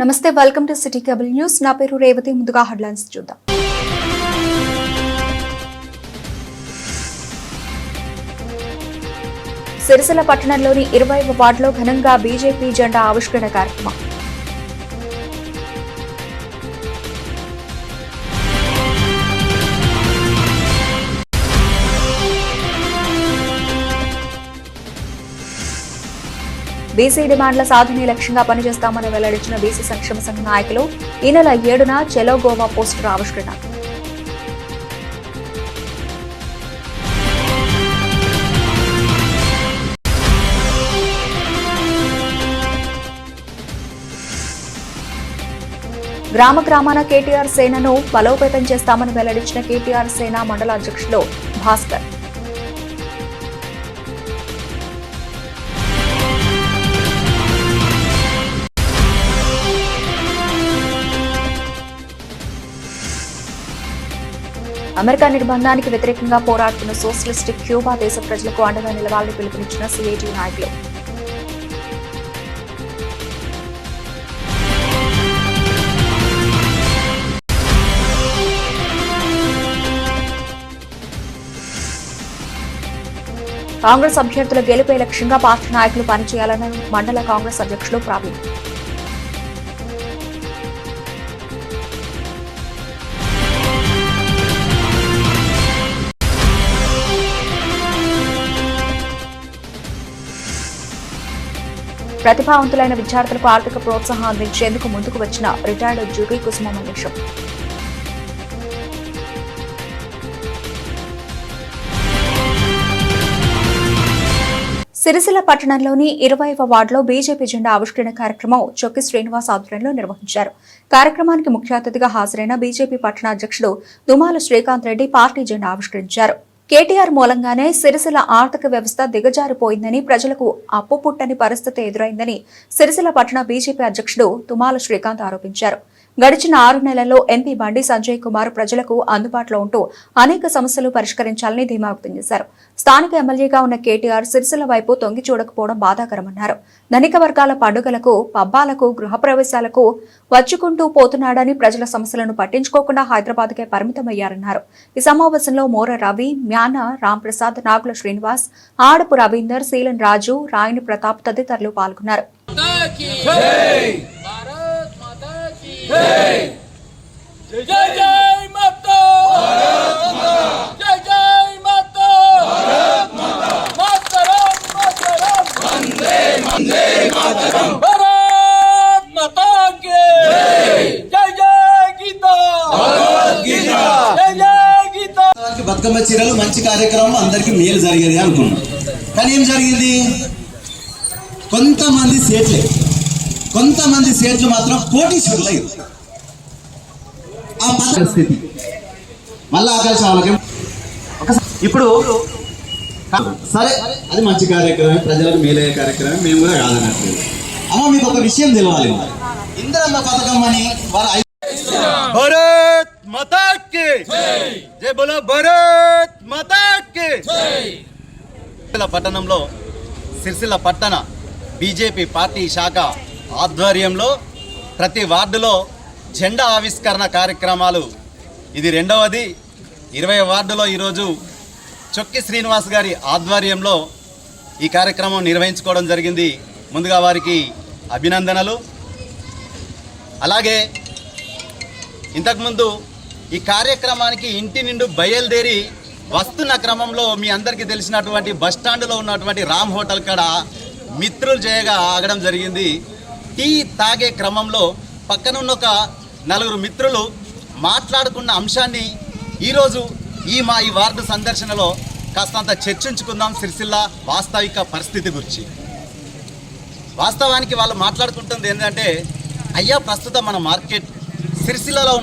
నమస్తే, welcome to city cable news. నా పేరు రేవతి. ముందుగా హెడ్లైన్స్ చూద్దాం. సిరిసిల్ల పట్టణంలోని 20వ వార్డులో ఘనంగా బీజేపీ జెండా ఆవిష్కరణ కార్యక్రమం. బీసీ డిమాండ్ల సాధనే లక్ష్యంగా పనిచేస్తామని వెల్లడించిన బీసీ సంక్షేమ సంఘ నాయకులు ఈ నెల 7న చలో గోవా పోస్టర్ ఆవిష్కరణ. గ్రామాన కేటీఆర్ సేనను బలోపేతం చేస్తామని వెల్లడించిన కేటీఆర్ సేన మండల అధ్యక్షులు భాస్కర్. అమెరికా నిర్బంధానికి వ్యతిరేకంగా పోరాడుతున్న సోషలిస్టిక్ క్యూబా దేశ ప్రజలకు అండగా నిలవాలని పిలుపునిచ్చిన సిఐటి నాయకులు. కాంగ్రెస్ అభ్యర్థుల గెలుపే లక్ష్యంగా పార్టీ నాయకులు పనిచేయాలని మండల కాంగ్రెస్ అధ్యక్షులు ప్రవీణ్. ప్రతిభావంతులైన విద్యార్థులకు ఆర్థిక ప్రోత్సాహం అందించేందుకు ముందుకు వచ్చిన రిటైర్డ్ జూరీ కుసుమ మల్లేశం. సిరిసిల్ల పట్టణంలోని 20వ వార్డులో బీజేపీ జెండా ఆవిష్కరణ కార్యక్రమం చొక్కి శ్రీనివాస్ ఆధ్వర్యంలో నిర్వహించారు. కార్యక్రమానికి ముఖ్య అతిథిగా హాజరైన బీజేపీ పట్టణ అధ్యక్షుడు దుమాల శ్రీకాంత్ రెడ్డి పార్టీ జెండా ఆవిష్కరించారు. కేటీఆర్ మూలంగానే సిరిసిల్ల ఆర్థిక వ్యవస్థ దిగజారిపోయిందని, ప్రజలకు అప్పు పుట్టని పరిస్థితి ఎదురైందని సిరిసిల్ల పట్టణ బీజేపీ అధ్యక్షుడు తుమాల శ్రీకాంత్ ఆరోపించారు. గడిచిన 6 నెలల్లో ఎంపీ బండి సంజయ్ కుమార్ ప్రజలకు అందుబాటులో ఉంటూ అనేక సమస్యలు పరిష్కరించాలని ధీమా వ్యక్తం చేశారు. స్థానిక ఎమ్మెల్యేగా ఉన్న కేటీఆర్ సిరిసిల్ల వైపు తొంగి చూడకపోవడం బాధాకరమన్నారు. ధనిక వర్గాల పండుగలకు, పబ్బాలకు, గృహప్రవేశాలకు వచ్చుకుంటూ పోతున్నాడని, ప్రజల సమస్యలను పట్టించుకోకుండా హైదరాబాద్కే పరిమితమయ్యారన్నారు. ఈ సమావేశంలో మోర రవి, మ్యాన రాంప్రసాద్, నాగుల శ్రీనివాస్, ఆడపు రవీందర్, శీలన్ రాజు, రాయని ప్రతాప్ తదితరులు పాల్గొన్నారు. బతుకమ్మ చీరలు మంచి కార్యక్రమం, అందరికీ మేలు జరిగేది అనుకున్నాం. కానీ ఏం జరిగింది? కొంతమంది సేట్లు మాత్రం కోటీశ్వరులు. ఆ పరిస్థితి మళ్ళా ఆకాశం వాళ్ళకి ఇప్పుడు సరే, అది మంచి కార్యక్రమం, ప్రజలకు మేలయ్యే కార్యక్రమం, మేము కూడా కాదన్నట్లేదు. అమ్మ, మీకు ఒక విషయం తెలవాలి. ఇందిరమ్మ పథకం అని వారు భారత్ మాతా కీ జై బోలో, భారత్ మాతా కీ జై. పట్టణంలో సిరిసిల్ల పట్టణ బీజేపీ పార్టీ శాఖ ఆధ్వర్యంలో ప్రతి వార్డులో జెండా ఆవిష్కరణ కార్యక్రమాలు ఇది రెండవది. 20వ వార్డులో ఈరోజు చొక్కి శ్రీనివాస్ గారి ఆధ్వర్యంలో ఈ కార్యక్రమం నిర్వహించుకోవడం జరిగింది. ముందుగా వారికి అభినందనలు. అలాగే ఇంతకుముందు ఈ కార్యక్రమానికి ఇంటి నుండి బయలుదేరి వస్తున్న క్రమంలో మీ అందరికీ తెలిసినటువంటి బస్టాండ్లో ఉన్నటువంటి రామ్ హోటల్ కాడ మిత్రులు చేయగా ఆగడం జరిగింది. టీ తాగే క్రమంలో పక్కనున్న ఒక 4 మిత్రులు మాట్లాడుకున్న అంశాన్ని ఈరోజు ఈ వార్డు సందర్శనలో కాస్తంత చర్చించుకుందాం. సిరిసిల్ల వాస్తవిక పరిస్థితి గురించి. వాస్తవానికి వాళ్ళు మాట్లాడుకుంటుంది ఏంటంటే, అయ్యా ప్రస్తుతం మన మార్కెట్ సిరిసిల్లలో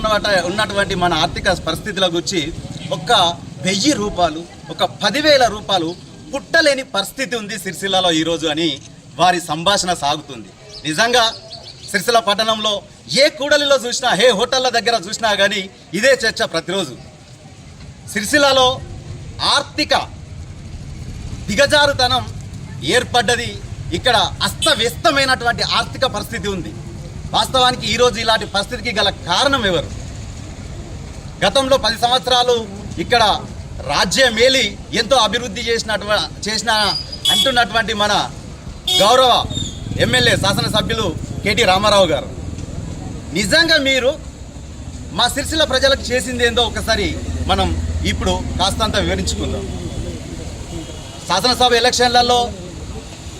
ఉన్నటువంటి మన ఆర్థిక పరిస్థితుల గురించి ఒక 1000 రూపాయలు, ఒక 10,000 రూపాయలు పుట్టలేని పరిస్థితి ఉంది సిరిసిల్లలో ఈరోజు అని వారి సంభాషణ సాగుతుంది. నిజంగా సిరిసిల్ల పట్టణంలో ఏ కూడలిలో చూసినా, ఏ హోటళ్ళ దగ్గర చూసినా కానీ ఇదే చర్చ ప్రతిరోజు. సిరిసిల్లలో ఆర్థిక దిగజారుతనం ఏర్పడ్డది. ఇక్కడ అస్తవ్యస్తమైనటువంటి ఆర్థిక పరిస్థితి ఉంది. వాస్తవానికి ఈరోజు ఇలాంటి పరిస్థితికి గల కారణం ఎవరు? గతంలో 10 సంవత్సరాలు ఇక్కడ రాజ్యమేలి ఎంతో అభివృద్ధి చేసిన అంటున్నటువంటి మన గౌరవ ఎమ్మెల్యే శాసనసభ్యులు కేటీ రామారావు గారు, నిజంగా మీరు మా సిరిసిల్ల ప్రజలకు చేసింది ఏందో ఒకసారి మనం ఇప్పుడు కాస్తంత వివరించుకుందాం. శాసనసభ ఎలక్షన్లలో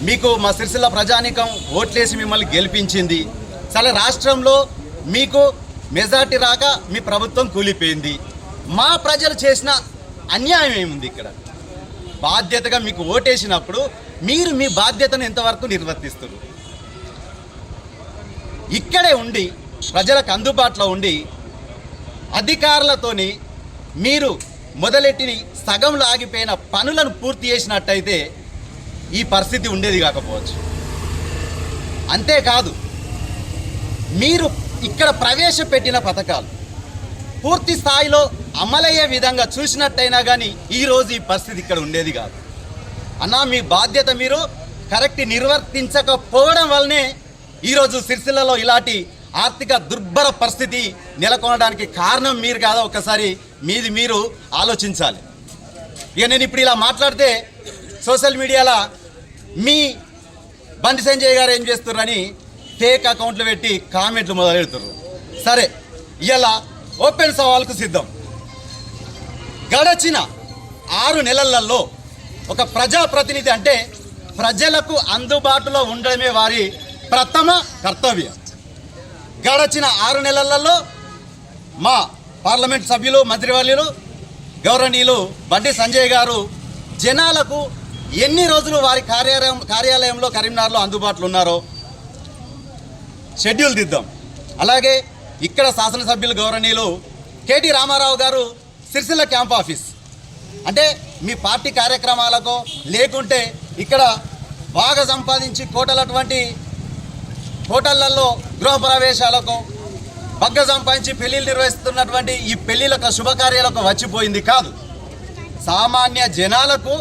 మీకు మా సిరిసిల్ల ప్రజానీకం ఓట్లేసి మిమ్మల్ని గెలిపించింది. చాలా రాష్ట్రంలో మీకు మెజార్టీ రాక మీ ప్రభుత్వం కూలిపోయింది. మా ప్రజలు చేసిన అన్యాయం ఏముంది? ఇక్కడ బాధ్యతగా మీకు ఓటేసినప్పుడు మీరు మీ బాధ్యతను ఎంతవరకు నిర్వర్తిస్తారు? ఇక్కడే ఉండి ప్రజలకు అందుబాటులో ఉండి అధికారులతోని మీరు మొదలెట్టి సగంలో ఆగిపోయిన పనులను పూర్తి చేసినట్టయితే ఈ పరిస్థితి ఉండేది కాకపోవచ్చు. అంతేకాదు, మీరు ఇక్కడ ప్రవేశపెట్టిన పథకాలు పూర్తి స్థాయిలో అమలయ్యే విధంగా చూసినట్టయినా కానీ ఈరోజు ఈ పరిస్థితి ఇక్కడ ఉండేది కాదు. అన్నా, మీ బాధ్యత మీరు కరెక్ట్ నిర్వర్తించకపోవడం వల్లనే ఈరోజు సిరిసిల్లలో ఇలాంటి ఆర్థిక దుర్భర పరిస్థితి నెలకొనడానికి కారణం మీరు కాదా? ఒకసారి మీరు ఆలోచించాలి. ఇక నేను ఇప్పుడు ఇలా మాట్లాడితే సోషల్ మీడియాలో మీ బండి సంజయ్ గారు ఏం చేస్తున్నారని ఫేక్ అకౌంట్లు పెట్టి కామెంట్లు మొదలెడుతున్నారు. సరే, ఇలా ఓపెన్ సవాల్కు సిద్ధం. గడచిన 6 నెలలలో ఒక ప్రజాప్రతినిధి అంటే ప్రజలకు అందుబాటులో ఉండడమే వారి ప్రథమ కర్తవ్యం. గడచిన 6 నెలలలో మా పార్లమెంట్ సభ్యులు, మంత్రివర్యులు, గౌరవనీయులు బండి సంజయ్ గారు జనాలకు ఎన్ని రోజులు వారి కార్యాలయంలో కరీంనగర్లో అందుబాటులో ఉన్నారో షెడ్యూల్ దిద్దాం. అలాగే ఇక్కడ శాసనసభ్యులు గౌరవనీయులు కేటీ రామారావు గారు సిరిసిల్ల క్యాంప్ ఆఫీస్ అంటే మీ పార్టీ కార్యక్రమాలకు లేకుంటే ఇక్కడ బాగా సంపాదించి హోటళ్లలో గృహప్రవేశాలకు బగ్గ సంపాదించి పెళ్లిళ్ళు నిర్వహిస్తున్నటువంటి ఈ పెళ్లిళ్ళకు శుభకార్యాలకు వచ్చిపోయింది కాదు. సామాన్య జనాలకు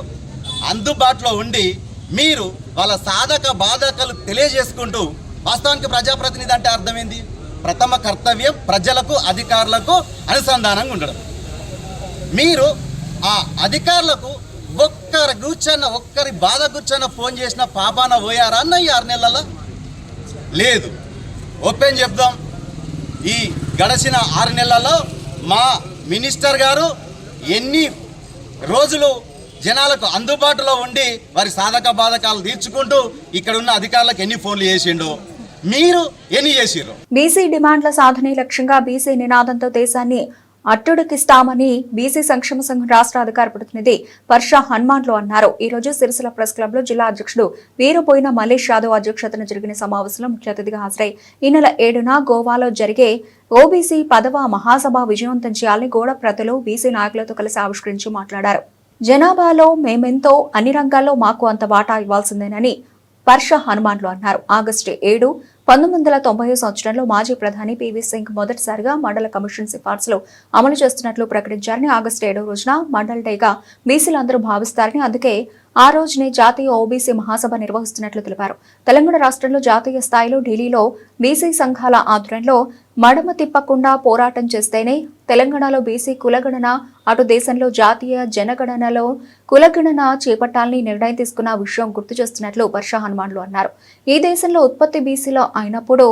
అందుబాటులో ఉండి మీరు వాళ్ళ సాధక బాధకాలు తెలియజేసుకుంటూ, వాస్తవానికి ప్రజాప్రతినిధి అంటే అర్థమైంది, ప్రథమ కర్తవ్యం ప్రజలకు అధికారులకు అనుసంధానంగా ఉండడం. మీరు ఆ అధికారులకు ఒక్కరి బాధ కూర్చొని ఫోన్ చేసిన పాపాన పోయారా అన్న ఈ 6 నెలల? లేదు. ఓపెన్ చెప్దాం, ఈ గడిచిన 6 నెలల్లో మా మినిస్టర్ గారు ఎన్ని రోజులు జనాలకు అందుబాటులో ఉండి వారి సాధక బాధకాలు తీర్చుకుంటూ ఇక్కడ ఉన్న అధికారులకు ఎన్ని ఫోన్లు చేసిండో, మీరు ఎన్ని చేసిర్రు? బీసీ డిమాండ్ల సాధనే లక్ష్యంగా బీసీ నినాదంతో దేశాన్ని అట్టుడికిస్తామని బీసీ సంక్షేమ సంఘం రాష్ట్ర అధికార ప్రతినిధి పర్ష హనుమాన్లు అన్నారు. ఈ రోజు సిరిసిల్ల ప్రెస్ క్లబ్ లో జిల్లా అధ్యక్షుడు వీరబోయిన మల్లేష్ యాదవ్ అధ్యక్షతన జరిగిన సమావేశంలో ముఖ్య అతిథిగా హాజరై ఈ నెల 7న గోవాలో జరిగే ఓబీసీ 10వ మహాసభ విజయవంతం చేయాలని గోడ ప్రతులు బీసీ నాయకులతో కలిసి ఆవిష్కరించి మాట్లాడారు. జనాభాలో మేమెంతో, అన్ని రంగాల్లో మాకు అంత వాటా ఇవ్వాల్సిందేనని పర్ష హనుమాన్లు అన్నారు. ఆగస్టు 7, 1990 సంవత్సరంలో మాజీ ప్రధాని పివి సింగ్ మొదటిసారిగా మండల కమిషన్ సిఫార్సులు అమలు చేస్తున్నట్లు ప్రకటించారని, ఆగస్టు 7వ రోజున మండల్ డేగా బీసీలందరూ భావిస్తారని, అందుకే ఆ రోజునే జాతీయ ఓబీసీ మహాసభ నిర్వహిస్తున్నట్లు తెలిపారు. తెలంగాణ రాష్ట్రంలో జాతీయ స్థాయిలో ఢిల్లీలో బీసీ సంఘాల ఆధ్వర్యంలో మడమ తిప్పకుండా పోరాటం చేస్తేనే తెలంగాణలో బీసీ కులగణన, అటు దేశంలో జాతీయ జనగణనలో కులగణన చేపట్టాలని నిర్ణయం తీసుకున్న విషయం గుర్తు చేస్తున్నట్లు పర్ష హనుమాన్లు అన్నారు. ఈ దేశంలో ఉత్పత్తి బీసీలో అయినప్పుడు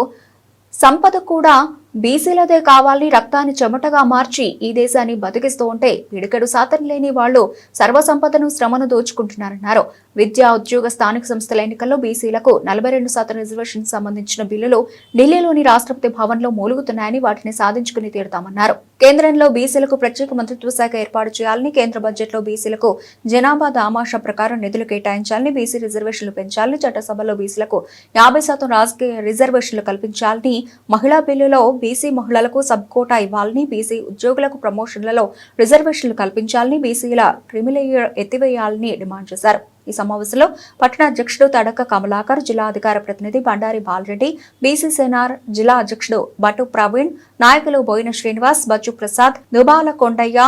సంపద కూడా బీసీలదే కావాలని రక్తాన్ని చెమటగా మార్చి ఈ దేశాన్ని బతికిస్తూ ఉంటే పిడికెడు శాతం లేని వాళ్లు సర్వసంపదను, శ్రమను దోచుకుంటున్నారన్నారు. విద్యా, ఉద్యోగ, స్థానిక సంస్థల ఎన్నికల్లో బీసీలకు 42% రిజర్వేషన్ సంబంధించిన బిల్లులు ఢిల్లీలోని రాష్ట్రపతి భవన్లో మూలుగుతున్నాయని, వాటిని సాధించుకుని తీరుతామన్నారు. కేంద్రంలో బీసీలకు ప్రత్యేక మంత్రిత్వ శాఖ ఏర్పాటు చేయాలని, కేంద్ర బడ్జెట్లో బీసీలకు జనాభా దామాషా ప్రకారం నిధులు కేటాయించాలని, బీసీ రిజర్వేషన్లు పెంచాలని, చట్టసభలో బీసీలకు 50% రాజకీయ రిజర్వేషన్లు కల్పించాలని, మహిళా బిల్లులో బీసీ మహిళలకు సబ్ కోటా ఇవ్వాలని, బీసీ ఉద్యోగులకు ప్రమోషన్లలో రిజర్వేషన్లు కల్పించాలని, బీసీల క్రిమిలేయర్ ఎత్తివేయాలని డిమాండ్ చేశారు. ఈ సమావేశంలో పట్టణ అధ్యక్షుడు తడక కమలాకర్, జిల్లా అధికార ప్రతినిధి బండారి బాలరెడ్డి, బీసీ సేనార్ జిల్లా అధ్యక్షుడు బటు ప్రవీణ్, నాయకులు బోయిన శ్రీనివాస్, బచ్చు ప్రసాద్, దుబాల కొండయ్య,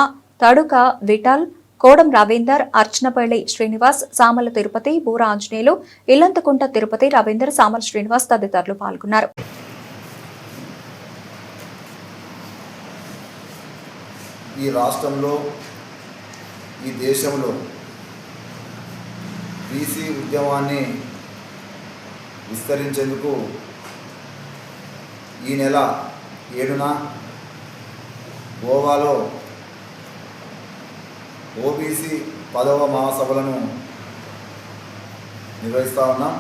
తడుక విఠల్, కోడం రవీందర్, అర్చనపల్లి శ్రీనివాస్, సామల తిరుపతి, బూర ఆంజనేయులు, ఇల్లంతకుంట తిరుపతి, రవీందర్, సామల శ్రీనివాస్ తదితరులు పాల్గొన్నారు. ఈ రాష్ట్రంలో ఈ దేశంలో బీసీ ఉద్యమాన్ని విస్తరించేందుకు ఈ నెల 7న గోవాలో ఓబీసీ 10వ మహాసభలను నిర్వహిస్తూ ఉన్నాం.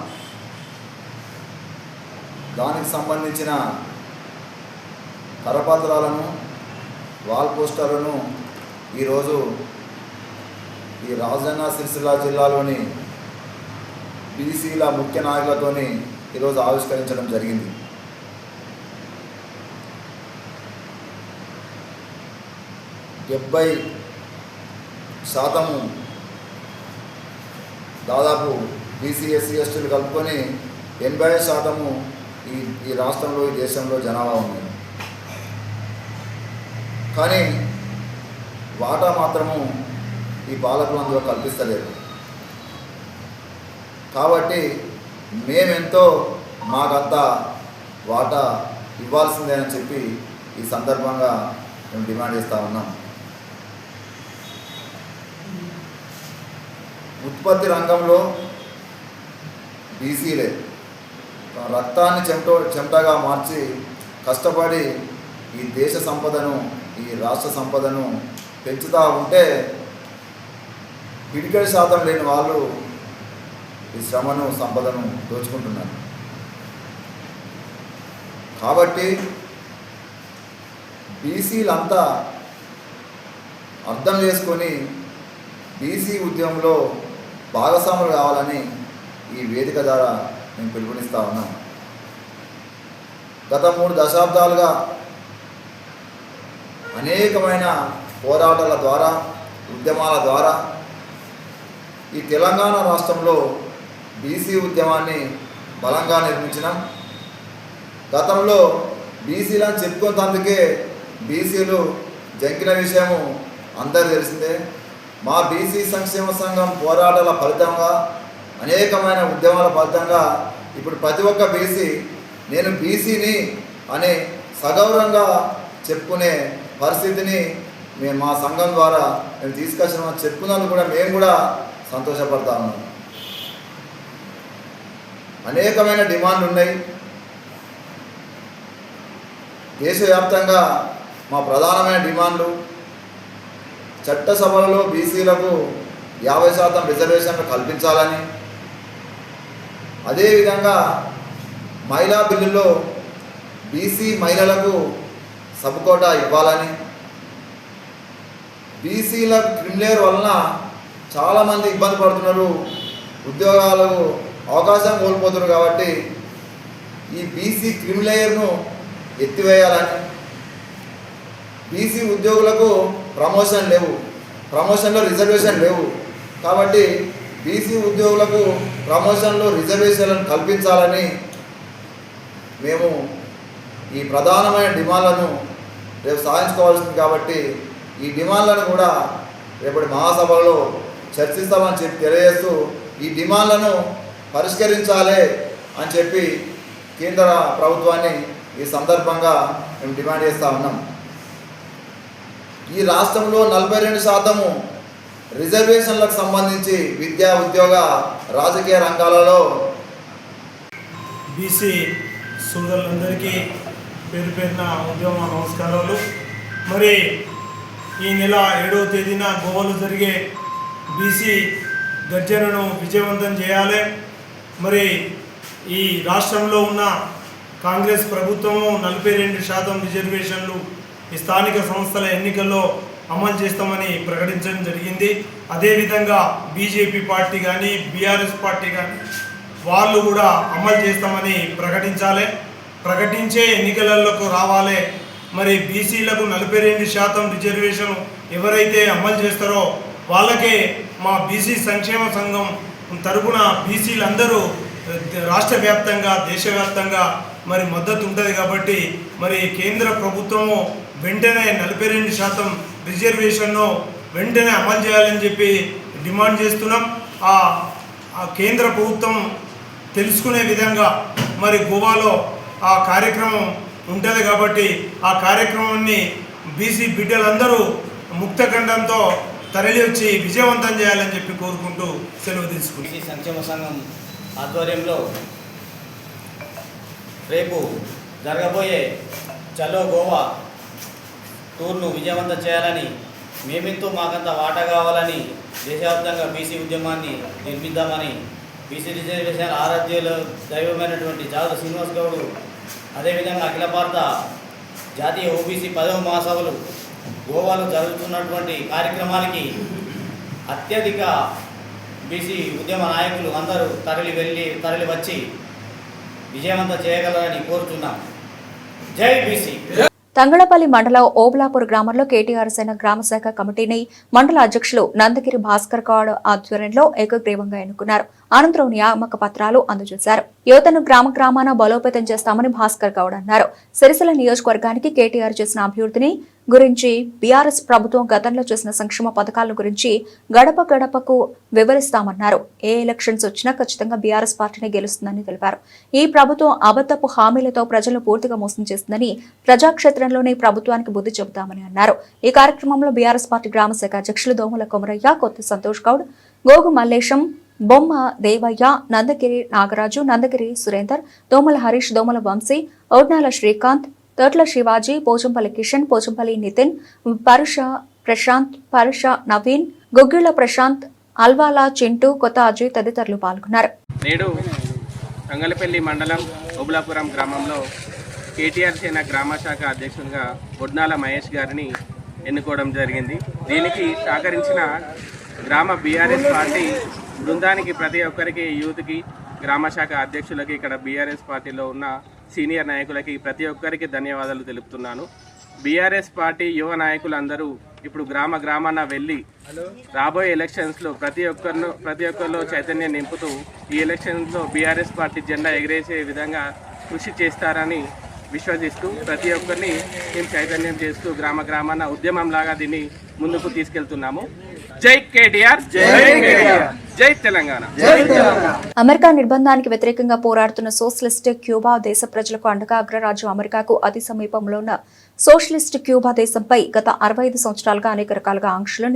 దానికి సంబంధించిన కరపత్రాలను వాల్ పోస్టర్లను ఈరోజు ఈ రాజన్న సిరిసిల్ల జిల్లాలోని బీసీల ముఖ్య నాయకులతోని ఈరోజు ఆవిష్కరించడం జరిగింది. శాతము దాదాపు బీసీ ఎస్సీ ఎస్టీలు కలుపుకొని 85% ఈ రాష్ట్రంలో ఈ దేశంలో జనాభా ఉంది. కానీ వాటా మాత్రము ఈ పాలకులు అందులో కల్పిస్తలేరు. కాబట్టి మేమెంతో మాకంతా వాటా ఇవ్వాల్సిందే అని చెప్పి ఈ సందర్భంగా మేము డిమాండ్ చేస్తూ ఉన్నాం. ఉత్పత్తి రంగంలో బీసీలే రక్తాన్ని చెమటగా మార్చి కష్టపడి ఈ దేశ సంపదను ఈ రాష్ట్ర సంపదను పెంచుతూ ఉంటే పిడికెడు శాతం లేని వాళ్ళు ఈ శ్రమను సంపదను దోచుకుంటున్నారు. కాబట్టి బీసీలంతా అర్థం చేసుకొని బీసీ ఉద్యమంలో భాగస్వాములు కావాలని ఈ వేదిక ద్వారా నేను పిలుపునిస్తా ఉన్నాను. గత 3 దశాబ్దాలుగా అనేకమైన పోరాటాల ద్వారా ఉద్యమాల ద్వారా ఈ తెలంగాణ రాష్ట్రంలో బీసీ ఉద్యమాన్ని బలంగా నిర్మించినాం. గతంలో బీసీలను చెప్పుకున్నందుకే బీసీలు జంకిన విషయము అందరూ తెలిసిందే. మా బీసీ సంక్షేమ సంఘం పోరాటాల ఫలితంగా అనేకమైన ఉద్యమాల ఫలితంగా ఇప్పుడు ప్రతి ఒక్క బీసీ నేను బీసీని అనే సగౌరవంగా చెప్పుకునే పరిస్థితిని మేము మా సంఘం ద్వారా మేము తీసుకొచ్చినామని చెప్పుకున్నందుకు కూడా మేము కూడా సంతోషపడతా ఉన్నాం. అనేకమైన డిమాండ్లు ఉన్నాయి. దేశవ్యాప్తంగా మా ప్రధానమైన డిమాండ్లు చట్టసభలలో బీసీలకు 50% రిజర్వేషన్లు కల్పించాలని, అదేవిధంగా మహిళా బిల్లులో బీసీ మహిళలకు సబ్కోటా ఇవ్వాలని, బీసీల క్రిమిలేయర్ వలన చాలామంది ఇబ్బంది పడుతున్నారు, ఉద్యోగాలకు అవకాశం కోల్పోతున్నారు. కాబట్టి ఈ బీసీ క్రిమిలేయర్ను ఎత్తివేయాలని, బీసీ ఉద్యోగులకు ప్రమోషన్ లేవు, ప్రమోషన్లో రిజర్వేషన్ లేవు. కాబట్టి బీసీ ఉద్యోగులకు ప్రమోషన్లో రిజర్వేషన్లను కల్పించాలని మేము ఈ ప్రధానమైన డిమాండ్లను రేపు సాధించుకోవాల్సింది. కాబట్టి ఈ డిమాండ్లను కూడా రేపటి మహాసభలో చర్చిస్తామని చెప్పి తెలియజేస్తూ ఈ డిమాండ్లను పరిష్కరించాలి అని చెప్పి కేంద్ర ప్రభుత్వాన్ని ఈ సందర్భంగా మేము డిమాండ్ చేస్తూ ఉన్నాం. ఈ రాష్ట్రంలో 42% రిజర్వేషన్లకు సంబంధించి విద్యా ఉద్యోగ రాజకీయ రంగాలలో బీసీ సోదరులందరికీ పేరు పేరున ఉద్యమ నమస్కారాలు. మరి ఈ నెల 7వ తేదీన గోవాలో జరిగే బీసీ గర్జనను విజయవంతం చేయాలి. మరి ఈ రాష్ట్రంలో ఉన్న కాంగ్రెస్ ప్రభుత్వము 42% రిజర్వేషన్లు ఈ స్థానిక సంస్థల ఎన్నికల్లో అమలు చేస్తామని ప్రకటించడం జరిగింది. అదేవిధంగా బీజేపీ పార్టీ కానీ బీఆర్ఎస్ పార్టీ కానీ వాళ్ళు కూడా అమలు చేస్తామని ప్రకటించే ఎన్నికలకు రావాలి. మరి బీసీలకు 42% రిజర్వేషన్ ఎవరైతే అమలు చేస్తారో వాళ్ళకే మా బీసీ సంక్షేమ సంఘం తరపున బీసీలందరూ రాష్ట్ర వ్యాప్తంగా దేశవ్యాప్తంగా మరి మద్దతు ఉంటుంది. కాబట్టి మరి కేంద్ర ప్రభుత్వము వెంటనే 42% రిజర్వేషన్ను వెంటనే అమలు చేయాలని చెప్పి డిమాండ్ చేస్తున్నాం. ఆ కేంద్ర ప్రభుత్వం తెలుసుకునే విధంగా మరి గోవాలో ఆ కార్యక్రమం ఉంటుంది. కాబట్టి ఆ కార్యక్రమాన్ని బీసీ బిడ్డలందరూ ముక్తఖండంతో తరలి వచ్చి విజయవంతం చేయాలని చెప్పి కోరుకుంటూ సెలవు తీసుకుంటాం. బీసీ సంక్షేమ సంఘం ఆధ్వర్యంలో రేపు జరగబోయే చలో గోవా టూర్ను విజయవంతం చేయాలని, మేమెంతో మాకంత వాటా కావాలని దేశవ్యాప్తంగా బీసీ ఉద్యమాన్ని నిర్మిద్దామని బీసీ రిజర్వేషన్ ఆరాధ్యులు దైవమైనటువంటి జాదవ్ శ్రీనివాస్ గౌడ్, అదేవిధంగా అఖిల భారత జాతీయ ఓబీసీ 10వ మహాసభలు గోవాలో జరుగుతున్నటువంటి కార్యక్రమానికి అత్యధిక బీసీ ఉద్యమ నాయకులు అందరూ తరలి వచ్చి విజయవంతం చేయగలరని కోరుతున్నాం. జై బీసీ. తంగళపల్లి మండలం ఓబులాపూర్ గ్రామంలో కేటీఆర్ సేన గ్రామ శాఖ కమిటీని మండల అధ్యక్షులు నందగిరి భాస్కర్ గౌడ్ ఆధ్వర్యంలో ఏకగ్రీవంగా ఎన్నుకున్నారు. అనంతరం నియామక పత్రాలు అందజేశారు. యువతను గ్రామాన బలోపేతం చేస్తామని భాస్కర్ గౌడ్ అన్నారు. సిరిసిల్ల నియోజకవర్గానికి కేటీఆర్ చేసిన అభివృద్ధిని గురించి, బీఆర్ఎస్ ప్రభుత్వం గతంలో చేసిన సంక్షేమ పథకాల గురించి గడప గడపకు వివరిస్తామన్నారు. ఏ ఎలక్షన్స్ వచ్చినా ఖచ్చితంగా బీఆర్ఎస్ పార్టీనే గెలుస్తుందని తెలిపారు. ఈ ప్రభుత్వం అబద్ధపు హామీలతో ప్రజలను పూర్తిగా మోసం చేస్తుందని, ప్రజాక్షేత్రంలోనే ప్రభుత్వానికి బుద్ధి చెబుతామని అన్నారు. ఈ కార్యక్రమంలో బీఆర్ఎస్ పార్టీ గ్రామ శాఖ అధ్యక్షులు దోమల కొమరయ్య, కొత్త సంతోష్ గౌడ్, గోగు మల్లేశం, బొమ్మ దేవయ్య, నందగిరి నాగరాజు, నందగిరి సురేందర్, దోమల హరీష్, దోమల వంశీ, ఓడ్నాల శ్రీకాంత్, తోట్ల శివాజీ, పోచంపల్లి కిషన్, పోచంపల్లి నితిన్, పరుష ప్రశాంత్, పరుష నవీన్, గుగ్గిళ్ల ప్రశాంత్, అల్వాలా చింటూ, కొత్త అజయ్ తదితరులు పాల్గొన్నారు. నేడు తంగలపల్లి మండలం ఓబులాపురం గ్రామంలో కేటీఆర్ సేన గ్రామ శాఖ అధ్యక్షునిగా బొడ్నాల మహేష్ గారిని ఎన్నుకోవడం జరిగింది. దీనికి సహకరించిన గ్రామ బీఆర్ఎస్ పార్టీ బృందానికి, ప్రతి ఒక్కరికి, యూత్కి, గ్రామ శాఖ అధ్యక్షులకి, ఇక్కడ బీఆర్ఎస్ పార్టీలో ఉన్న సీనియర్ నాయకులకి ప్రతి ఒక్కరికి ధన్యవాదాలు తెలుపుతున్నాను. బీఆర్ఎస్ పార్టీ యువ నాయకులందరూ ఇప్పుడు గ్రామాన వెళ్ళి రాబోయే ఎలక్షన్స్లో ప్రతి ఒక్కరిలో చైతన్యం నింపుతూ ఈ ఎలక్షన్స్లో బీఆర్ఎస్ పార్టీ జెండా ఎగిరేసే విధంగా కృషి చేస్తారని విశ్వసిస్తూ ప్రతి ఒక్కరిని మేము చైతన్యం చేస్తూ గ్రామాన ఉద్యమంలాగా దీన్ని ముందుకు తీసుకెళ్తున్నాము. జై కేటీఆర్, జై కేటీఆర్, జై తెలంగాణ. అమెరికా నిర్బంధానికి వ్యతిరేకంగా పోరాడుతున్న సోషలిస్ట్ క్యూబా దేశ ప్రజలకు అండగా అగ్రరాజ్యం అమెరికాకు అతి సమీపంలో ఉన్న సోషలిస్ట్ క్యూబా దేశంపై గత 65 సంవత్సరాలుగా అనేక రకాలుగా ఆంక్షలు,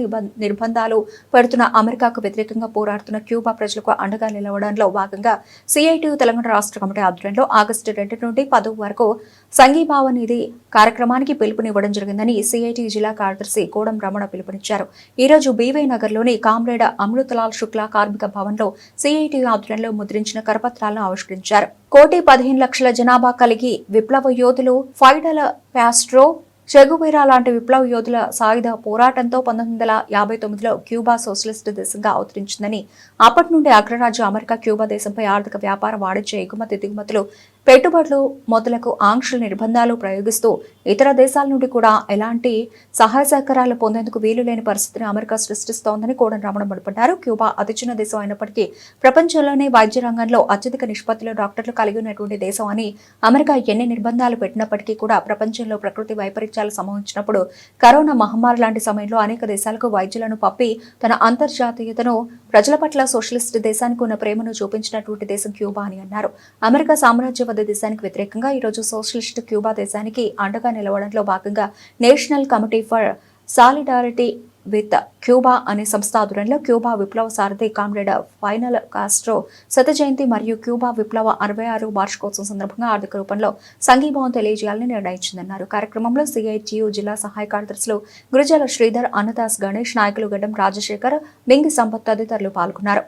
నిర్బంధాలు పెడుతున్న అమెరికాకు వ్యతిరేకంగా పోరాడుతున్న క్యూబా ప్రజలకు అండగా నిలవడంలో భాగంగా సిఐటియు తెలంగాణ రాష్ట్ర కమిటీ ఆధ్వర్యంలో ఆగస్టు 2 నుండి 10 వరకు సంఘీభావ నిధి కార్యక్రమానికి పిలుపునివ్వడం జరిగిందని సిఐటియు జిల్లా కార్యదర్శి కోడం రమణ పిలుపునిచ్చారు. ఈ రోజు బీవై నగర్లోని కామ్రేడ్ అమృతలాల్ శుక్లా కార్మిక భవన్లో సిఐటియు ఆధ్వర్యంలో ముద్రించిన కరపత్రాలను ఆవిష్కరించారు. 1,15,00,000 జనాభా కలిగి విప్లవ యోధులు ఫైడల్ కాస్ట్రో, చెగువెరా లాంటి విప్లవ యోధుల సాయుధ పోరాటంతో 1959లో క్యూబా సోషలిస్ట్ దేశంగా అవతరించిందని, అప్పటి నుండి అగ్రరాజ్యం అమెరికా క్యూబా దేశంపై ఆర్థిక, వ్యాపార, వాణిజ్య, ఎగుమతి, దిగుమతులు, పెట్టుబడులు మొదలకు ఆంక్షలు, నిర్బంధాలు ప్రయోగిస్తూ ఇతర దేశాల నుండి కూడా ఎలాంటి సహాయ సహకారాలు పొందేందుకు వీలు లేని పరిస్థితిని అమెరికా సృష్టిస్తోందని కోడం రమణ మండిపడ్డారు. క్యూబా అతి చిన్న దేశం అయినప్పటికీ ప్రపంచంలోనే వైద్య రంగంలో అత్యధిక నిష్పత్తిలో డాక్టర్లు కలిగి ఉన్నటువంటి దేశం అని, అమెరికా ఎన్ని నిర్బంధాలు పెట్టినప్పటికీ కూడా ప్రపంచంలో ప్రకృతి వైపరీత్యాలు సంభవించినప్పుడు, కరోనా మహమ్మారి లాంటి సమయంలో అనేక దేశాలకు వైద్యులను పంపి తన అంతర్జాతీయతను, ప్రజల పట్ల సోషలిస్ట్ దేశానికి ఉన్న ప్రేమను చూపించినటువంటి దేశం క్యూబా అని అన్నారు. అమెరికా సామ్రాజ్యవాద దేశానికి వ్యతిరేకంగా ఈరోజు సోషలిస్ట్ క్యూబా దేశానికి అండగా నిలవడంలో భాగంగా national committee for solidarity with Cuba అనే సంస్థ ఆధ్వర్యంలో క్యూబా విప్లవ సారథి కామ్రేడ్ ఫైడల్ కాస్ట్రో శత జయంతి మరియు క్యూబా విప్లవ 66వ వార్షికోత్సవం సందర్భంగా ఆర్థిక రూపంలో సంఘీభావం తెలియజేయాలని నిర్ణయించిందన్నారు. కార్యక్రమంలో సిఐటియు జిల్లా సహాయ కార్యదర్శులు గురుజాల శ్రీధర్, అన్నదాస్ గణేష్, నాయకులు గడ్డం రాజశేఖర్, బింగి సంపత్ తదితరులు పాల్గొన్నారు.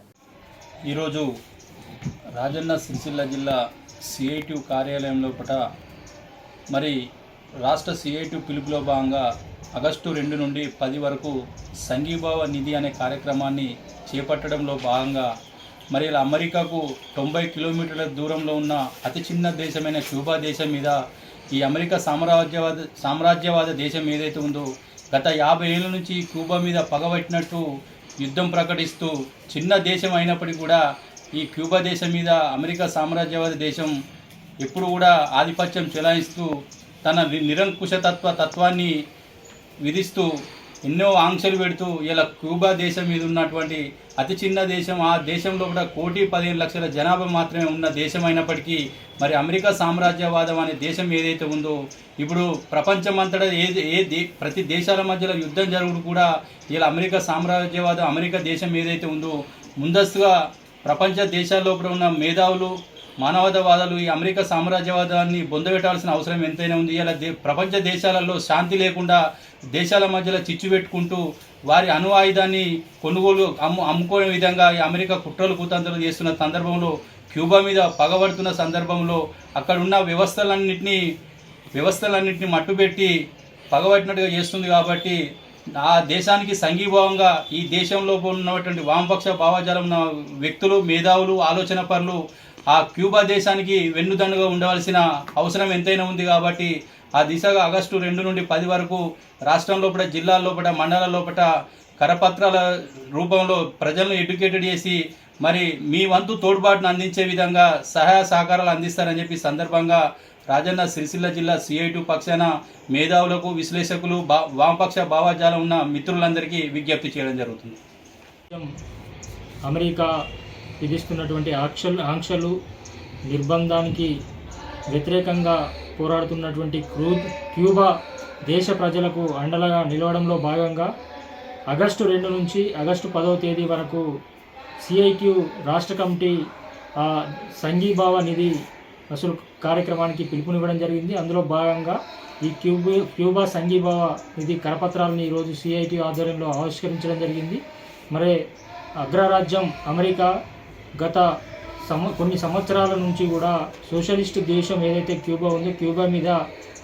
ఈరోజు రాజన్న సిరిసిల్ల జిల్లా సిఐటియు కార్యాలయంలో మరి రాష్ట్ర సిఐటియు పిలుపులో భాగంగా ఆగస్టు 2 నుండి 10 వరకు సంఘీభావ నిధి అనే కార్యక్రమాన్ని చేపట్టడంలో భాగంగా మరి అమెరికాకు 90 కిలోమీటర్ల దూరంలో ఉన్న అతి చిన్న దేశమైన క్యూబా దేశం మీద ఈ అమెరికా సామ్రాజ్యవాద దేశం ఏదైతే ఉందో గత 50 ఏళ్ళ నుంచి క్యూబా మీద పగబట్టినట్టు యుద్ధం ప్రకటిస్తూ చిన్న దేశం అయినప్పటికీ కూడా ఈ క్యూబా దేశం మీద అమెరికా సామ్రాజ్యవాద దేశం ఎప్పుడు కూడా ఆధిపత్యం చెలాయిస్తూ తన తత్వాన్ని విధిస్తూ ఎన్నో ఆంక్షలు పెడుతూ ఇలా క్యూబా దేశం మీద ఉన్నటువంటి అతి చిన్న దేశం, ఆ దేశంలో కూడా 1,15,00,000 జనాభా మాత్రమే ఉన్న దేశం అయినప్పటికీ మరి అమెరికా సామ్రాజ్యవాదం అనే దేశం ఏదైతే ఉందో ఇప్పుడు ప్రపంచమంతటా ప్రతి దేశాల మధ్యలో యుద్ధం జరుగుడు కూడా ఇలా అమెరికా సామ్రాజ్యవాదం, అమెరికా దేశం ఏదైతే ఉందో ముందస్తుగా ప్రపంచ దేశాల్లో కూడా ఉన్న మేధావులు, మానవతావాదాలు ఈ అమెరికా సామ్రాజ్యవాదాన్ని బొందబెట్టాల్సిన అవసరం ఎంతైనా ఉంది. ఇలా ప్రపంచ దేశాలలో శాంతి లేకుండా దేశాల మధ్యలో చిచ్చు పెట్టుకుంటూ వారి అణు ఆయుధాన్ని కొనుగోలు అమ్ముకునే విధంగా ఈ అమెరికా కుట్రలు కుతంత్రాలు చేస్తున్న సందర్భంలో, క్యూబా మీద పగబడుతున్న సందర్భంలో అక్కడ ఉన్న వ్యవస్థలన్నింటినీ మట్టుబెట్టి పగబట్టినట్టుగా చేస్తుంది. కాబట్టి ఆ దేశానికి సంఘీభావంగా ఈ దేశంలో ఉన్నటువంటి వామపక్ష భావజాలం ఉన్న వ్యక్తులు, మేధావులు, ఆలోచన పరులు ఆ క్యూబా దేశానికి వెన్నుదన్నుగా ఉండవలసిన అవసరం ఎంతైనా ఉంది. కాబట్టి ఆ దిశగా ఆగస్టు 2 నుండి 10 వరకు రాష్ట్రం లోపల, జిల్లాల లోపల, మండలాల లోపల కరపత్రాల రూపంలో ప్రజలను ఎడ్యుకేటెడ్ చేసి మరి మీ వంతు తోడ్పాటును అందించే విధంగా సహాయ సహకారాలు అందిస్తారని చెప్పి సందర్భంగా రాజన్న సిరిసిల్ల జిల్లా CI2 పక్షాన మేధావులకు, విశ్లేషకులు, వామపక్ష భావజాలం ఉన్న మిత్రులందరికీ విజ్ఞప్తి చేయడం జరుగుతుంది. అమెరికా విధిస్తున్నటువంటి ఆంక్షలు నిర్బంధానికి వ్యతిరేకంగా పోరాడుతున్నటువంటి క్యూబా దేశ ప్రజలకు అండగా నిలవడంలో భాగంగా ఆగస్టు 2 నుంచి ఆగస్టు 10వ తేదీ వరకు CI2 రాష్ట్ర కమిటీ సంఘీభావ నిధి వసూలు కార్యక్రమానికి పిలుపునివ్వడం జరిగింది. అందులో భాగంగా ఈ క్యూబా సంఘీభావ నిధి కరపత్రాలను ఈరోజు CI2 ఆధ్వర్యంలో ఆవిష్కరించడం జరిగింది. మరి అగ్రరాజ్యం అమెరికా గత కొన్ని సంవత్సరాల నుంచి కూడా సోషలిస్ట్ దేశం ఏదైతే క్యూబా ఉందో క్యూబా మీద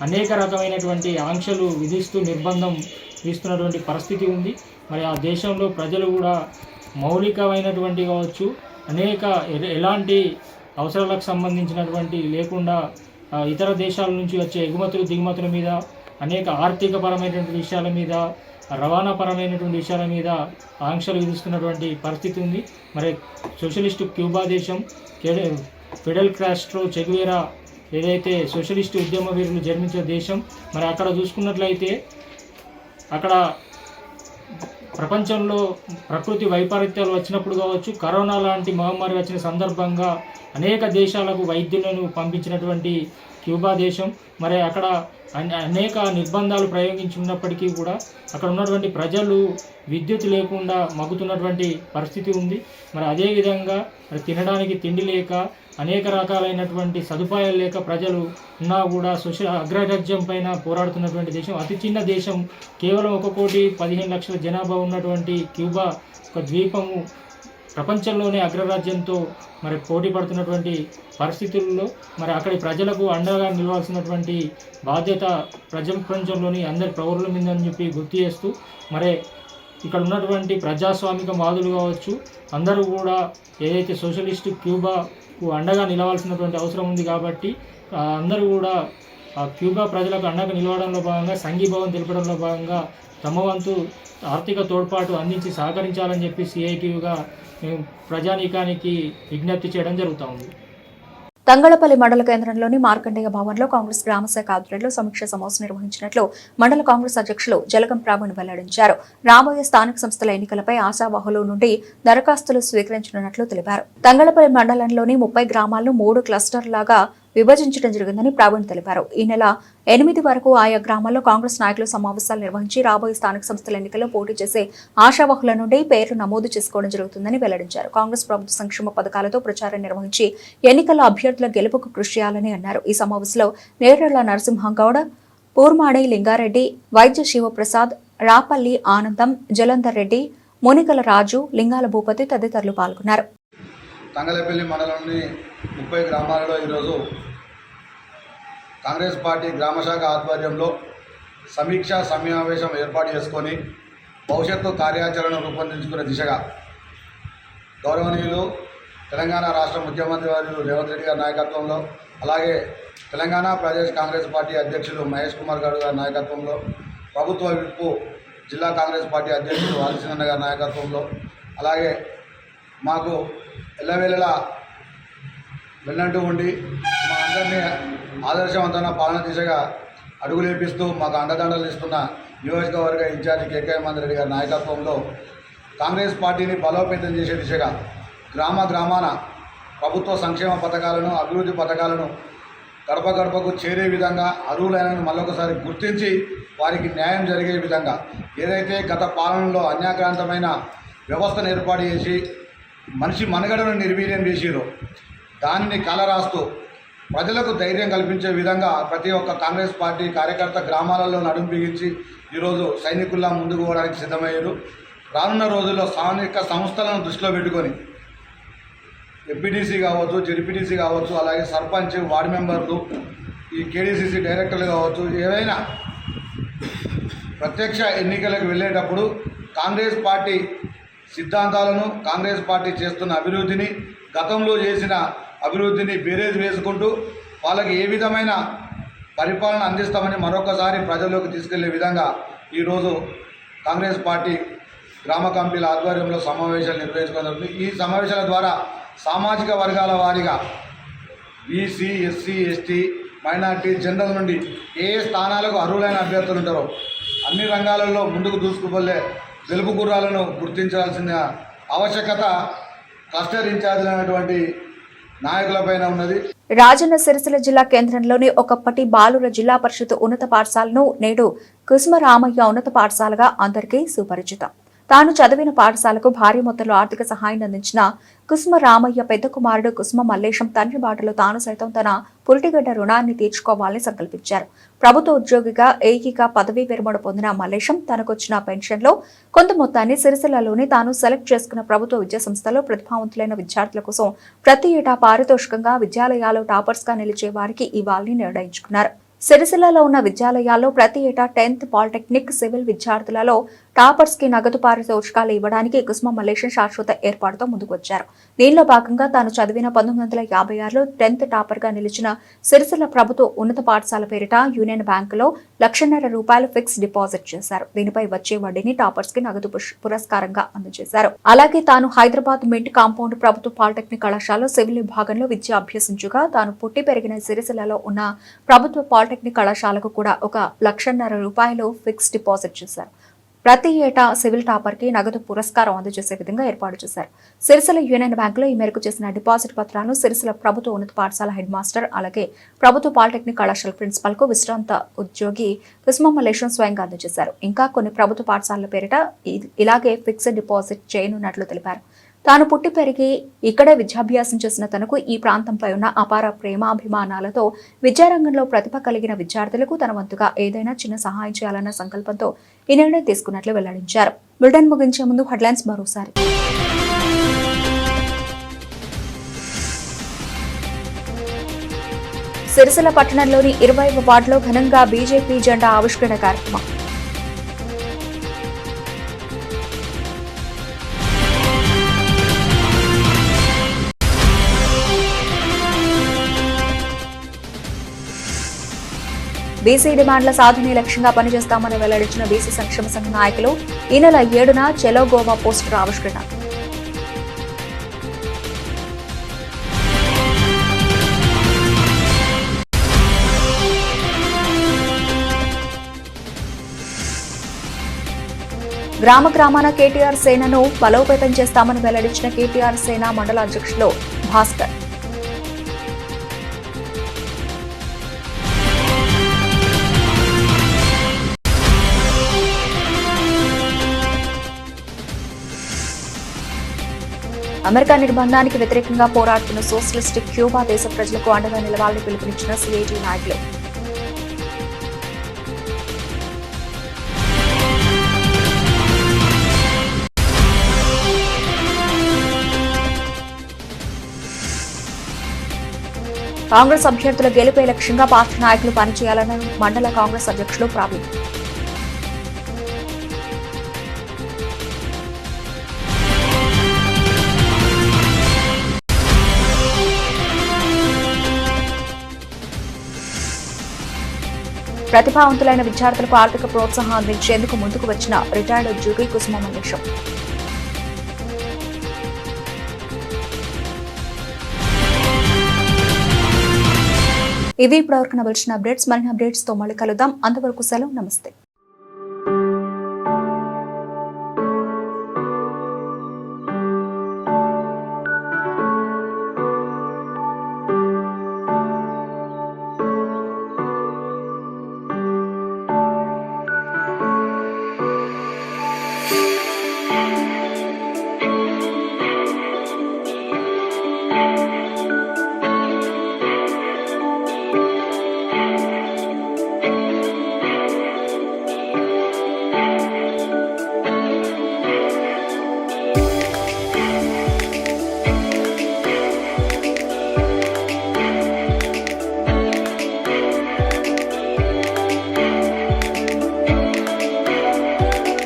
అనేక రకమైనటువంటి ఆంక్షలు విధిస్తూ నిర్బంధం విధిస్తున్నటువంటి పరిస్థితి ఉంది. మరి ఆ దేశంలో ప్రజలు కూడా మౌలికమైనటువంటి కావచ్చు, అనేక ఎలాంటి అవసరాలకు సంబంధించినటువంటి లేకుండా ఇతర దేశాల నుంచి వచ్చే ఎగుమతులు దిగుమతుల మీద, అనేక ఆర్థికపరమైనటువంటి విషయాల మీద, రవాణాపరమైనటువంటి విషయాల మీద ఆంక్షలు విధిస్తున్నటువంటి పరిస్థితి ఉంది. మరి సోషలిస్టు క్యూబా దేశం, ఫిడెల్ కాస్ట్రో, చెగువేరా ఏదైతే సోషలిస్టు ఉద్యమ వీరులు జన్మించిన దేశం, మరి అక్కడ చూసుకున్నట్లయితే అక్కడ ప్రపంచంలో ప్రకృతి వైపరీత్యాలు వచ్చినప్పుడు కావచ్చు, కరోనా లాంటి మహమ్మారి వచ్చిన సందర్భంగా అనేక దేశాలకు వైద్యులను పంపించినటువంటి క్యూబా దేశం. మరి అక్కడ అనేక నిర్బంధాలు ప్రయోగించున్నప్పటికీ కూడా అక్కడ ఉన్నటువంటి ప్రజలు విద్యుత్ లేకుండా మగ్గుతున్నటువంటి పరిస్థితి ఉంది. మరి అదేవిధంగా మరి తినడానికి తిండి లేక, అనేక రకాలైనటువంటి సదుపాయాలు లేక ప్రజలు ఉన్నా కూడా అగ్రరాజ్యం పైన పోరాడుతున్నటువంటి దేశం, అతి చిన్న దేశం, కేవలం 1,15,00,000 జనాభా ఉన్నటువంటి క్యూబా ఒక ద్వీపము ప్రపంచంలోనే అగ్రరాజ్యంతో మరి పోటీ పడుతున్నటువంటి పరిస్థితుల్లో మరి అక్కడి ప్రజలకు అండగా నిలవాల్సినటువంటి బాధ్యత ప్రపంచంలోని అందరి పౌరుల మీద అని చెప్పి గుర్తు చేస్తూ, మరి ఇక్కడ ఉన్నటువంటి ప్రజాస్వామిక వాదులు కావచ్చు, అందరూ కూడా ఏదైతే సోషలిస్టు క్యూబాకు అండగా నిలవాల్సినటువంటి అవసరం ఉంది. కాబట్టి అందరూ కూడా క్యూబా ప్రజలకు అండగా నిలవడంలో భాగంగా, సంఘీభావం తెలపడంలో భాగంగా తమ వంతు ఆర్థిక తోడ్పాటు అందించి సహకరించాలని చెప్పి CI2గా మేము ప్రజానీకానికి విజ్ఞప్తి చేయడం జరుగుతూ ఉంది. తంగళపల్లి మండల కేంద్రంలోని మార్కండేయ భవన్లో కాంగ్రెస్ గ్రామశాఖ ఆధ్వర్యంలో సమీక్ష సమావేశం నిర్వహించినట్లు మండల కాంగ్రెస్ అధ్యక్షులు జలగం ప్రావీణ్ వెల్లడించారు. రాబోయే స్థానిక సంస్థల ఎన్నికలపై ఆశావాహుల నుండి దరఖాస్తులు స్వీకరించనున్నట్లు తెలిపారు. తంగళపల్లి మండలంలోని 30 గ్రామాలను 3 క్లస్టర్లాగా విభజించడం జరిగిందని ప్రావీణ్ తెలిపారు. ఈ నెల 8 వరకు ఆయా గ్రామాల్లో కాంగ్రెస్ నాయకులు సమావేశాలు నిర్వహించి రాబోయే స్థానిక సంస్థల ఎన్నికల్లో పోటీ చేసే ఆశావాహుల నుండి పేర్లు నమోదు చేసుకోవడం జరుగుతుందని వెల్లడించారు. కాంగ్రెస్ ప్రభుత్వ సంక్షేమ పథకాలతో ప్రచారం నిర్వహించి ఎన్నికల్లో అభ్యర్థుల గెలుపుకు కృషి చేయాలని అన్నారు. ఈ సమావేశంలో నేరేళ్ల నరసింహగౌడ, పూర్మాడి లింగారెడ్డి, వైద్య శివప్రసాద్, రాపల్లి ఆనందం, జలంధర్ రెడ్డి, మునికల రాజు, లింగాల భూపతి తదితరులు పాల్గొన్నారు. తంగళపల్లి మండలంలోని 30 గ్రామాలలో ఈరోజు కాంగ్రెస్ పార్టీ గ్రామశాఖ ఆధ్వర్యంలో సమీక్షా సమావేశం ఏర్పాటు చేసుకొని భవిష్యత్తు కార్యాచరణ రూపొందించుకునే దిశగా గౌరవనీయులు తెలంగాణ రాష్ట్ర ముఖ్యమంత్రి వర్యులు రేవంత్ రెడ్డి గారి నాయకత్వంలో, అలాగే తెలంగాణ ప్రదేశ్ కాంగ్రెస్ పార్టీ అధ్యక్షులు మహేష్ కుమార్ గౌడ్ గారి నాయకత్వంలో, ప్రభుత్వ విప్పు జిల్లా కాంగ్రెస్ పార్టీ అధ్యక్షులు వాలిసినన్న గారి నాయకత్వంలో, అలాగే మాకు ఎల్లవేళలా వెళ్ళంటూ ఉండి మా అందరినీ ఆదర్శవంతమైన పాలన దిశగా అడుగులేపిస్తూ మాకు అండదండలు ఇస్తున్న నియోజకవర్గ ఇన్ఛార్జి కేకే మహేందర్ రెడ్డి గారి నాయకత్వంలో కాంగ్రెస్ పార్టీని బలోపేతం చేసే దిశగా గ్రామాన ప్రభుత్వ సంక్షేమ పథకాలను, అభివృద్ధి పథకాలను గడప గడపకు చేరే విధంగా అర్హులైన మళ్ళొకసారి గుర్తించి వారికి న్యాయం జరిగే విధంగా ఏదైతే గత పాలనలో అన్యాక్రాంతమైన వ్యవస్థను ఏర్పాటు చేసి మనిషి మనుగడను నిర్వీర్యం చేసిరో దానిని కలరాస్తూ ప్రజలకు ధైర్యం కల్పించే విధంగా ప్రతి ఒక్క కాంగ్రెస్ పార్టీ కార్యకర్త గ్రామాలలో నడుము బిగించి ఈరోజు సైనికుల్లా ముందుకు పోవడానికి సిద్ధమయ్యారు. రానున్న రోజుల్లో స్థానిక సంస్థలను దృష్టిలో పెట్టుకొని ఎంపీటీసీ కావచ్చు, జెడ్పీటీసీ కావచ్చు, అలాగే సర్పంచ్, వార్డు మెంబర్లు, ఈ కేడీసీసీ డైరెక్టర్లు కావచ్చు, ఏవైనా ప్రత్యక్ష ఎన్నికలకు వెళ్ళేటప్పుడు కాంగ్రెస్ పార్టీ సిద్ధాంతాలను, కాంగ్రెస్ పార్టీ చేస్తున్న అభివృద్ధిని, గతంలో చేసిన అభివృద్ధిని బేరేజ్ వేసుకుంటూ వాళ్ళకి ఏ విధమైన పరిపాలన అందిస్తామని మరొకసారి ప్రజల్లోకి తీసుకెళ్లే విధంగా ఈరోజు కాంగ్రెస్ పార్టీ గ్రామ కమిటీల ఆధ్వర్యంలో సమావేశాలు నిర్వహించుకున్నారు. ఈ సమావేశాల ద్వారా సామాజిక వర్గాల వారీగా BC, SC, ST, minority, general నుండి ఏ స్థానాలకు అర్హులైన అభ్యర్థులు ఉంటారో అన్ని రంగాలలో ముందుకు దూసుకుపోలే గెలుపు గుర్రాలను గుర్తించాల్సిన ఆవశ్యకత క్లస్టర్ ఇన్ఛార్జీలైనటువంటి నాయకులపైన ఉన్నది. రాజన్న సిరిసిల్ల జిల్లా కేంద్రంలోని ఒకప్పటి బాలుర జిల్లా పరిషత్ ఉన్నత పాఠశాలను నేడు కుసుమరామయ్య ఉన్నత పాఠశాలగా అందరికీ సుపరిచితం. తాను చదివిన పాఠశాలకు భారీ మొత్తంలో ఆర్థిక సహాయం అందించిన కుసుమరామయ్య పెద్ద కుమారుడు కుసుమ మల్లేశం తండ్రి బాటలో తాను సైతం తన పురిటిగడ్డ రుణాన్ని తీర్చుకోవాలని సంకల్పించారు. ప్రభుత్వ ఉద్యోగిగా ఏకీగా పదవీ విరమణ పొందిన మల్లేశం తనకొచ్చిన పెన్షన్లో కొంత మొత్తాన్ని సిరిసిల్లలోని తాను సెలెక్ట్ చేసుకున్న ప్రభుత్వ విద్యాసంస్థలో ప్రతిభావంతులైన విద్యార్థుల కోసం ప్రతి ఏటా పారితోషికంగా విద్యాలయాల్లో టాపర్స్ గా నిలిచే వారికి ఇవ్వాలని నిర్ణయించుకున్నారు. సిరిసిల్లలో ఉన్న విద్యాలయాల్లో ప్రతి ఏటా 10th పాలిటెక్నిక్, సివిల్ విద్యార్థులలో టాపర్స్ కి నగదు పారితోషికాలు ఇవ్వడానికి కుసుమ మల్లేశం శాశ్వత ఏర్పాటుతో ముందుకు వచ్చారు. దీనిలో భాగంగా తాను చదివిన 1956లో 10th టాపర్ గా నిలిచిన సిరిసిల్ల ప్రభుత్వ ఉన్నత పాఠశాల పేరిట యూనియన్ బ్యాంకులో ₹1,50,000 ఫిక్స్ డిపాజిట్ చేశారు. దీనిపై వచ్చే వడ్డీని టాపర్స్ కి నగదు పురస్కారంగా అందజేశారు. అలాగే తాను హైదరాబాద్ మింట్ కాంపౌండ్ ప్రభుత్వ పాలిటెక్నిక్ కళాశాలలో సివిల్ విభాగంలో విద్య అభ్యసించుగా తాను పుట్టి పెరిగిన సిరిసిల్లలో ఉన్న ప్రభుత్వ పాలిటెక్నిక్ కళాశాలకు కూడా ₹1,50,000 ఫిక్స్ డిపాజిట్ చేశారు. ప్రతి ఏటా సివిల్ టాపర్ కి నగదు పురస్కారం అందజేసే విధంగా ఏర్పాటు చేశారు. సిరిసిల్ల యూనియన్ బ్యాంకులో ఈ మేరకు చేసిన డిపాజిట్ పత్రాలను సిరిసిల్ల ప్రభుత్వ ఉన్నత పాఠశాల హెడ్ మాస్టర్, అలాగే ప్రభుత్వ పాలిటెక్నిక్ కళాశాల ప్రిన్సిపల్ కు విశ్రాంత ఉద్యోగి కుసుమ మల్లేశం స్వయంగా అందజేశారు. ఇంకా కొన్ని ప్రభుత్వ పాఠశాలల పేరిట ఇలాగే ఫిక్స్డ్ డిపాజిట్ చేయనున్నట్లు తెలిపారు. తాను పుట్టి పెరిగి ఇక్కడే విద్యాభ్యాసం చేసిన తనకు ఈ ప్రాంతంపై ఉన్న అపార ప్రేమాభిమానాలతో విద్యారంగంలో ప్రతిభ కలిగిన విద్యార్థులకు తన వంతుగా ఏదైనా చిన్న సహాయం చేయాలన్న సంకల్పంతో ఈ నిర్ణయం తీసుకున్నట్లు వెల్లడించారు. బులెటిన్ ముగించే ముందు హెడ్లైన్స్ మరోసారి. సిరిసిల్ల పట్టణంలోని 20వ వార్డులో ఘనంగా బీజేపీ జెండా ఆవిష్కరణ కార్యక్రమం. బీసీ డిమాండ్ల సాధనే లక్ష్యంగా పనిచేస్తామని వెల్లడించిన బీసీ సంక్షేమ సంఘ నాయకులు ఈ నెల 7న చలో గోవా పోస్టర్ ఆవిష్కరణ. గ్రామాన కేటీఆర్ సేనను బలోపేతం చేస్తామని వెల్లడించిన కేటీఆర్ సేన మండల అధ్యక్షులు భాస్కర్. అమెరికా నిర్బంధానికి వ్యతిరేకంగా పోరాడుతున్న సోషలిస్ట్ క్యూబా దేశ ప్రజలకు అండగా నిలవాలని పిలుపునిచ్చిన సిఐటి నాయకులు. కాంగ్రెస్ అభ్యర్థుల గెలుపే లక్ష్యంగా పార్టీ నాయకులు పనిచేయాలని మండల కాంగ్రెస్ అధ్యక్షులు ప్రవీణ్. ప్రతిభావంతులైన విద్యార్థులకు ఆర్థిక ప్రోత్సాహం అందించేందుకు ముందుకు వచ్చిన రిటైర్డ్ ఉద్యోగి కుసుమ మల్లేశం. ఇవి ఇప్పటివరకు నవలసిన అప్డేట్స్. మరిన్ని అప్డేట్స్ తో మళ్ళీ కలుద్దాం. అంతవరకు సెలవు. నమస్తే.